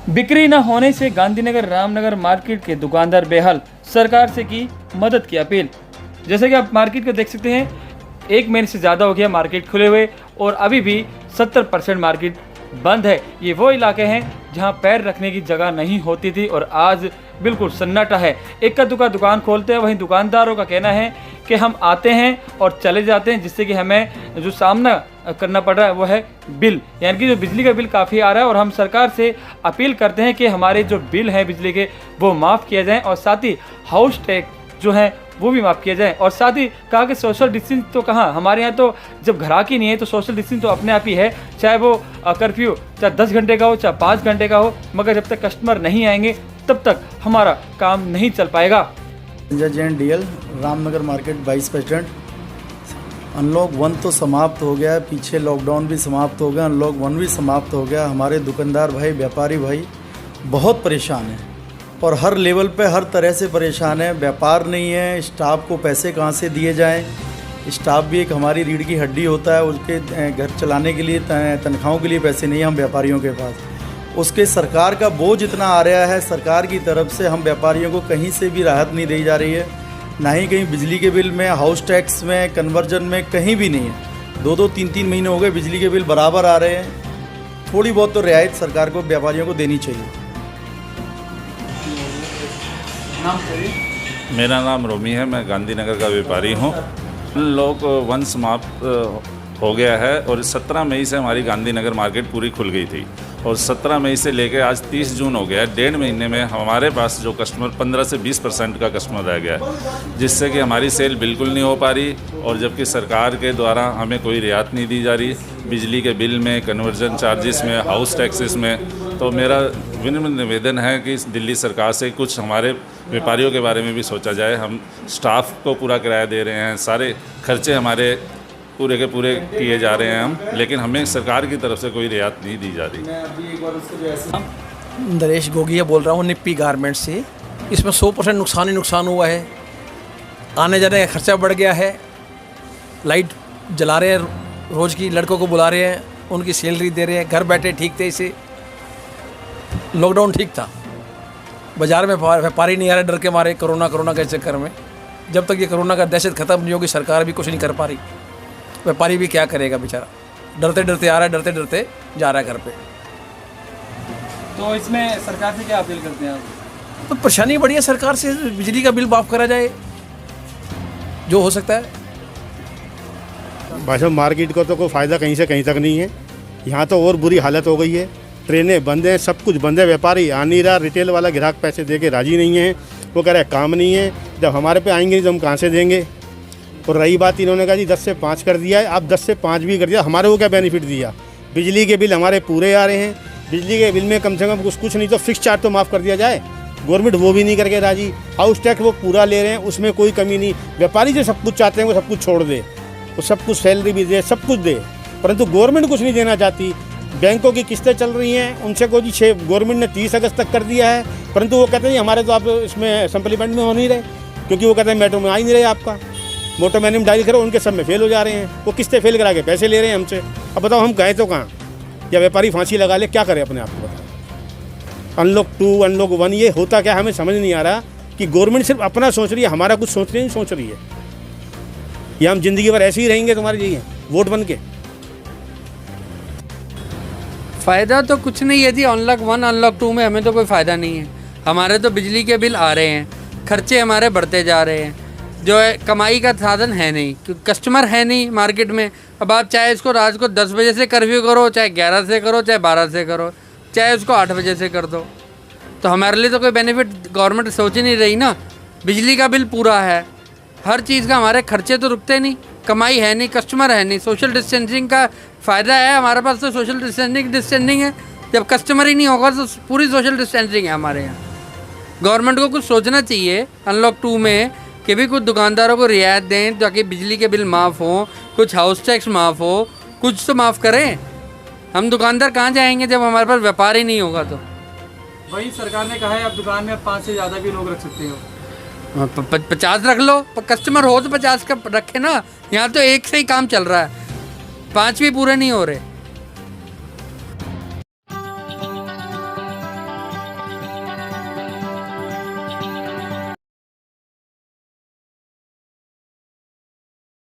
बिक्री न होने से गांधीनगर रामनगर मार्केट के दुकानदार बेहाल, सरकार से की मदद की अपील। जैसे कि आप मार्केट को देख सकते हैं, 1 महीने से ज़्यादा हो गया मार्केट खुले हुए और अभी भी 70% मार्केट बंद है। ये वो इलाके हैं जहां पैर रखने की जगह नहीं होती थी और आज बिल्कुल सन्नाटा है। इक्का दुक्का दुकान खोलते हैं, वहीं दुकानदारों का कहना है कि हम आते हैं और चले जाते हैं, जिससे कि हमें जो सामना करना पड़ रहा है वो है बिल, यानी कि जो बिजली का बिल काफ़ी आ रहा है। और हम सरकार से अपील करते हैं कि हमारे जो बिल हैं बिजली के वो माफ़ किए जाएँ और साथ ही हाउस टैक्स जो है वो भी माफ़ किया जाए। और साथ ही कहा कि सोशल डिस्टेंस तो कहाँ, हमारे यहाँ तो जब ग्राहक ही नहीं है तो सोशल डिस्टेंस तो अपने आप ही है, चाहे वो कर्फ्यू चाहे 10 घंटे का हो चाहे 5 घंटे का हो, मगर जब तक कस्टमर नहीं आएंगे तब तक हमारा काम नहीं चल पाएगा। Sanjay Jain DL, Ramnagar market vice president. Unlock 1 तो समाप्त हो गया, पीछे लॉकडाउन भी समाप्त हो गया, अनलॉक 1 भी समाप्त हो गया। हमारे दुकानदार भाई, व्यापारी भाई बहुत परेशान हैं और हर लेवल पे हर तरह से परेशान है। व्यापार नहीं है, स्टाफ को पैसे कहाँ से दिए जाएं। स्टाफ भी एक हमारी रीढ़ की हड्डी होता है, उसके घर चलाने के लिए तनख्वाहों के लिए पैसे नहीं है हम व्यापारियों के पास। उसके सरकार का बोझ इतना आ रहा है, सरकार की तरफ से हम व्यापारियों को कहीं से भी राहत नहीं दी जा रही है, ना ही कहीं बिजली के बिल में, हाउस टैक्स में, कन्वर्जन में, कहीं भी नहीं है। 2-2, 3-3 महीने हो गए बिजली के बिल बराबर आ रहे हैं। थोड़ी बहुत तो रियायत सरकार को, व्यापारियों को देनी चाहिए। मेरा नाम रोमी है, मैं गांधीनगर का व्यापारी हूँ। अनलॉक 1 समाप्त हो गया है और 17 मई से हमारी गांधीनगर मार्केट पूरी खुल गई थी और 17 मई से लेकर आज 30 जून हो गया है। 1.5 महीने में हमारे पास जो कस्टमर 15 से 20% का कस्टमर रह गया है, जिससे कि हमारी सेल बिल्कुल नहीं हो पा रही और जबकि सरकार के द्वारा हमें कोई रियायत नहीं दी जा रही बिजली के बिल में, कन्वर्जन चार्जेस में, हाउस टैक्सेस में। तो मेरा विनम्र निवेदन है कि दिल्ली सरकार से कुछ हमारे व्यापारियों के बारे में भी सोचा जाए। हम स्टाफ को पूरा किराया दे रहे हैं, सारे खर्चे हमारे पूरे के पूरे किए जा रहे हैं हम, लेकिन हमें सरकार की तरफ से कोई रियायत नहीं दी जा रही। नरेश गोगिया बोल रहा हूँ निप्पी गारमेंट्स से। इसमें 100% नुकसान ही नुकसान हुआ है। आने जाने का खर्चा बढ़ गया है, लाइट जला रहे हैं रोज़ की, लड़कों को बुला रहे हैं, उनकी सैलरी दे रहे हैं। घर बैठे ठीक थे, इसे लॉकडाउन ठीक था, बाज़ार में व्यापारी नहीं आ रहे डर के मारे, कोरोना के चक्कर में। जब तक ये कोरोना का दहशत ख़त्म नहीं होगी सरकार भी कुछ नहीं कर पा रही, व्यापारी भी क्या करेगा बेचारा। डरते डरते आ रहा है, डरते डरते जा रहा है घर पे। तो इसमें सरकार से क्या अपील करते हैं आप? तो परेशानी बड़ी है, सरकार से बिजली का बिल माफ़ करा जाए जो हो सकता है। भाई साहब, मार्केट को तो कोई फ़ायदा कहीं से कहीं तक नहीं है। यहाँ तो और बुरी हालत हो गई है, ट्रेनें बंद हैं, सब कुछ बंद है, व्यापारी आ नहीं रहा, रिटेल वाला ग्राहक पैसे दे के राजी नहीं है, वो कह रहे काम नहीं है। जब हमारे पे आएंगे तो हम कहाँ से देंगे। और रही बात, इन्होंने कहा जी 10 से 5 कर दिया है, अब 10 से 5 भी कर दिया, हमारे को क्या बेनिफिट दिया। बिजली के बिल हमारे पूरे आ रहे हैं, बिजली के बिल में कम से कम कुछ नहीं तो फिक्स चार्ज तो माफ़ कर दिया जाए। गवर्नमेंट वो भी नहीं करके राजी। हाउस टैक्स वो पूरा ले रहे हैं, उसमें कोई कमी नहीं। व्यापारी जो सब कुछ चाहते हैं वो सब कुछ छोड़ दे, वो सब कुछ सैलरी भी दे, सब कुछ दे, परंतु गवर्नमेंट कुछ नहीं देना चाहती। बैंकों की किस्तें चल रही हैं, उनसे को जी गवर्नमेंट ने 30 अगस्त तक कर दिया है, परंतु वो कहते हैं हमारे तो आप इसमें सप्लीमेंट में हो नहीं रहे, क्योंकि वो कहते हैं मेट्रो में आ ही नहीं रहे, आपका मोटो मैंने डायल करो, उनके सब में फेल हो जा रहे हैं। वो किस्तें फेल करा के पैसे ले रहे हैं हमसे। अब बताओ हम गए तो कहाँ, या व्यापारी फांसी लगा ले, क्या करें अपने आप को बताओ। अनलॉक 2, अनलॉक 1 ये होता क्या, हमें समझ नहीं आ रहा कि गवर्नमेंट सिर्फ अपना सोच रही है, हमारा कुछ नहीं सोच रही है। या हम ज़िंदगी भर ऐसे ही रहेंगे तुम्हारे लिए वोट बन के। फ़ायदा तो कुछ नहीं है जी, अनलॉक 1 अनलॉक 2 में हमें तो कोई फ़ायदा नहीं है। हमारे तो बिजली के बिल आ रहे हैं, खर्चे हमारे बढ़ते जा रहे हैं, जो है कमाई का साधन है नहीं, क्योंकि कस्टमर है नहीं मार्केट में। अब आप चाहे इसको रात को 10 बजे से कर्फ्यू करो, चाहे 11 से करो, चाहे 12 से करो, चाहे उसको 8 बजे से कर दो, तो हमारे लिए तो कोई बेनिफिट गवर्नमेंट सोच ही नहीं रही ना। बिजली का बिल पूरा है, हर चीज़ का हमारे खर्चे तो रुकते नहीं, कमाई है नहीं, कस्टमर है नहीं। सोशल डिस्टेंसिंग का फ़ायदा है हमारे पास, तो सोशल डिस्टेंसिंग है। जब कस्टमर ही नहीं होगा तो पूरी सोशल डिस्टेंसिंग है हमारे यहाँ। गवर्नमेंट को कुछ सोचना चाहिए अनलॉक 2 में कि भी कुछ दुकानदारों को रियायत दें ताकि बिजली के बिल माफ़ हो, कुछ हाउस टैक्स माफ़ हो, कुछ तो माफ़ करें। हम दुकानदार कहाँ जाएंगे जब हमारे पास व्यापार ही नहीं होगा। तो वही सरकार ने कहा है आप दुकान में 5 से ज़्यादा भी लोग रख सकते हो। 50 रख लो, कस्टमर हो तो 50 का रखे ना। यहाँ तो 1 से ही काम चल रहा है, 5 भी पूरे नहीं हो रहे।